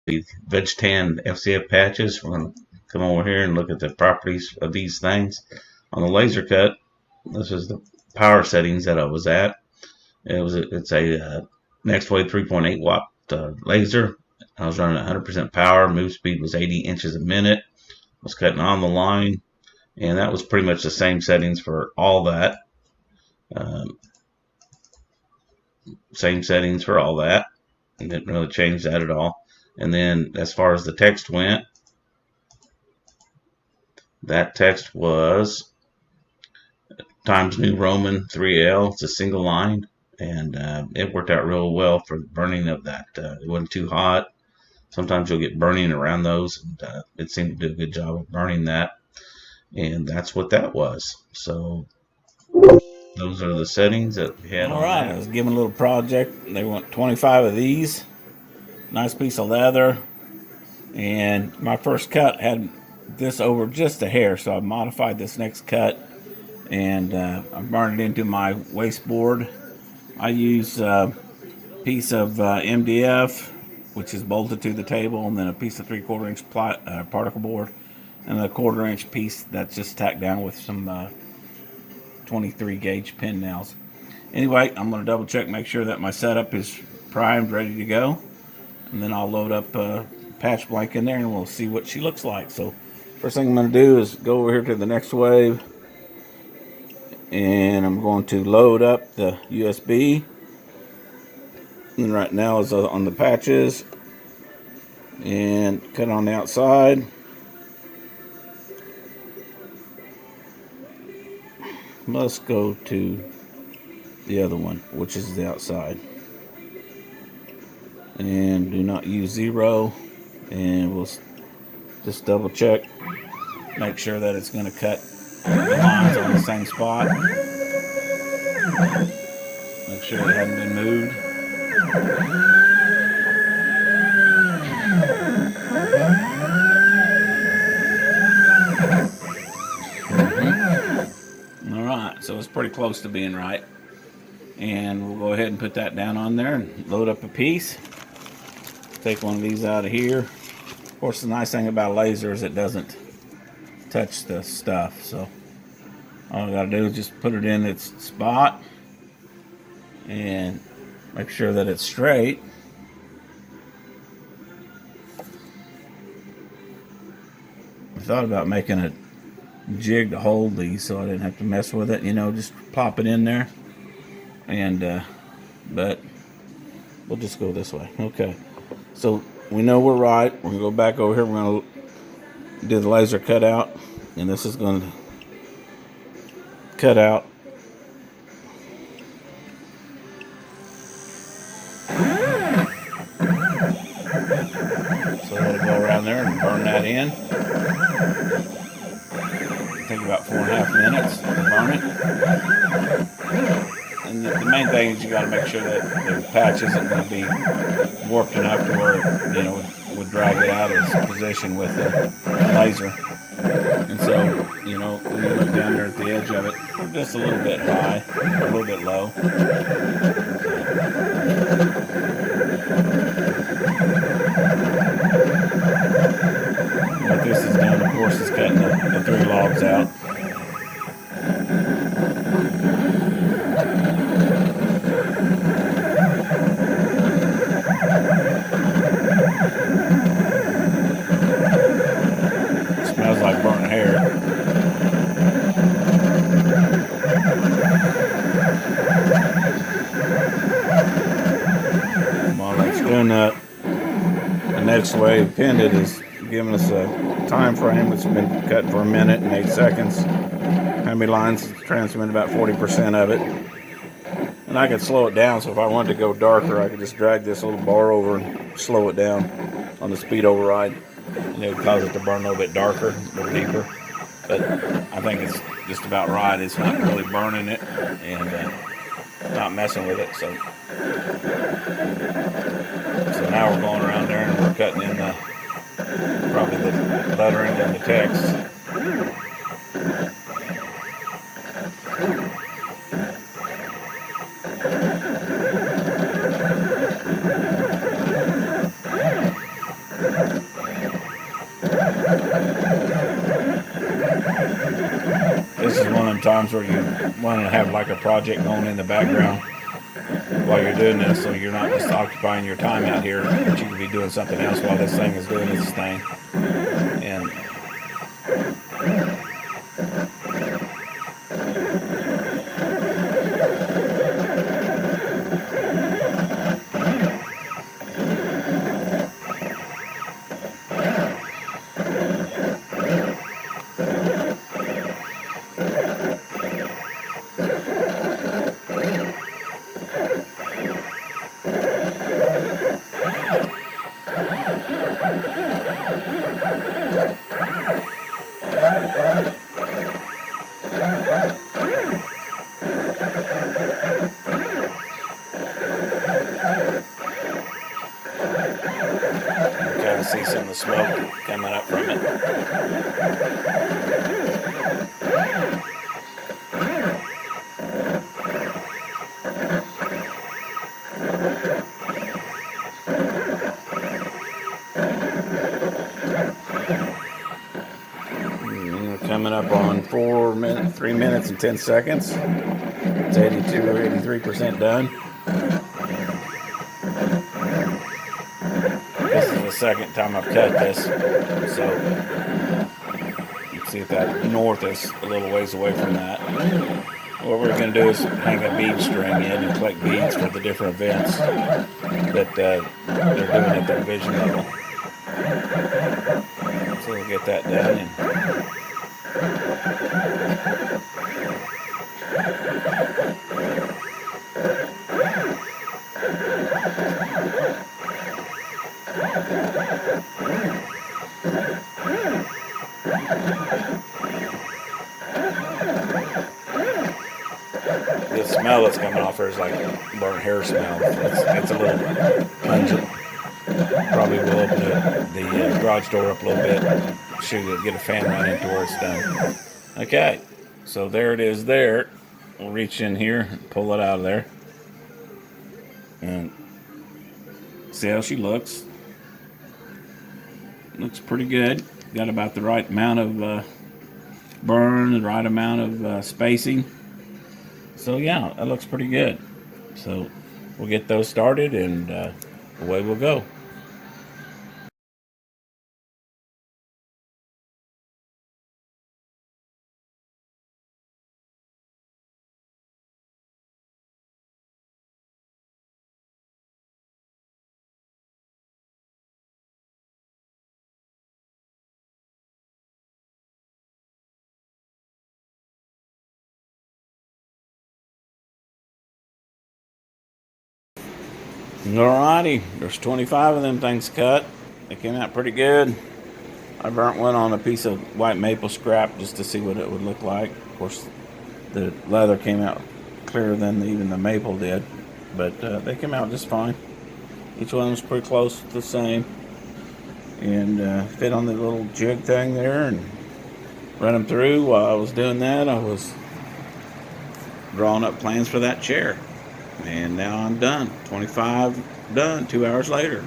the Vegtan FCF patches. We're going to come over here and look at the properties of these things. On the laser cut, this is the power settings that I was at. It's a Nextwave 3.8 watt laser. I was running 100% power. Move speed was 80 inches a minute. I was cutting on the line, and that was pretty much the same settings for all that. Same settings for all that. And didn't really change that at all. And then as far as the text went, that text was Times New Roman 3L. It's a single line, and it worked out real well for the burning of that. It wasn't too hot. Sometimes you'll get burning around those, and it seemed to do a good job of burning that. And that's what that was. So those are the settings that we had. All right, I was given a little project. They want 25 of these. Nice piece of leather. And my first cut had this over just a hair, so I modified this next cut, and I burned it into my wasteboard. I use a piece of MDF, which is bolted to the table, and then a piece of 3/4 inch particle board, and a 1/4 inch piece that's just tacked down with some 23 gauge pin nails. Anyway, I'm going to double check, make sure that my setup is primed, ready to go, and then I'll load up patch blank in there, and we'll see what she looks like. So first thing I'm going to do is go over here to the Nextwave, and I'm going to load up the USB. And right now is on the patches, and cut on the outside. Let's go to the other one, which is the outside, and do not use 0. And we'll just double check, make sure that it's going to cut the lines on the same spot. Make sure it hadn't been moved. Alright, so it's pretty close to being right. And we'll go ahead and put that down on there and load up a piece. Take one of these out of here. Of course, the nice thing about laser is it doesn't touch the stuff, so all I gotta do is just put it in its spot and make sure that it's straight. I thought about making a jig to hold these so I didn't have to mess with it, you know, just pop it in there, and but we'll just go this way. Okay, so we know we're right. We're gonna go back over here. We're gonna do the laser cutout, and this is going to cut out so it'll go around there and burn that in. Take about 4.5 minutes to burn it. And the main thing is you got to make sure that the patch isn't going to be warped enough to where it, you know, would drag it out of its position with the laser. And so, you know, when you look down there at the edge of it, just a little bit high, a little bit low. What this is doing, of course, is cutting the 3 logs out. Smells like burnt hair. While that's doing that, the Nextwave pendant is giving us a time frame. It's been cut for 1 minute and 8 seconds. How many lines? It's transmitted about 40% of it. And I could slow it down, so if I wanted to go darker, I could just drag this little bar over and slow it down on the speed override. And it would cause it to burn a little bit darker, a little deeper. But I think it's just about right. It's not really burning it and not messing with it. So now we're going around there and we're cutting in probably the lettering and the text. times where you want to have like a project going in the background while you're doing this, so you're not just occupying your time out here, but you can be doing something else while this thing is doing its thing. And see some of the smoke coming up from it. And we're coming up on 3 minutes and 10 seconds. It's 82 or 83% done. This is the second time I've cut this, so you can see that north is a little ways away from that. What we're going to do is hang a bead string in and collect beads for the different events that they're doing at the division level. So we'll get that done. The smell that's coming off there is like burnt hair smell. It's a little pungent. Probably will open the garage door up a little bit. Should get a fan running until it's done. Okay, so there it is there. We'll reach in here and pull it out of there. And see how she looks. Looks pretty good. Got about the right amount of burn, the right amount of spacing. So yeah, that looks pretty good. So we'll get those started and away we'll go. Alrighty, there's 25 of them things cut. They came out pretty good. I burnt one on a piece of white maple scrap just to see what it would look like. Of course, the leather came out clearer than even the maple did, but they came out just fine. Each one was pretty close to the same, and fit on the little jig thing there and run them through. While I was doing that, I was drawing up plans for that chair. And now I'm done. 25 done, 2 hours later.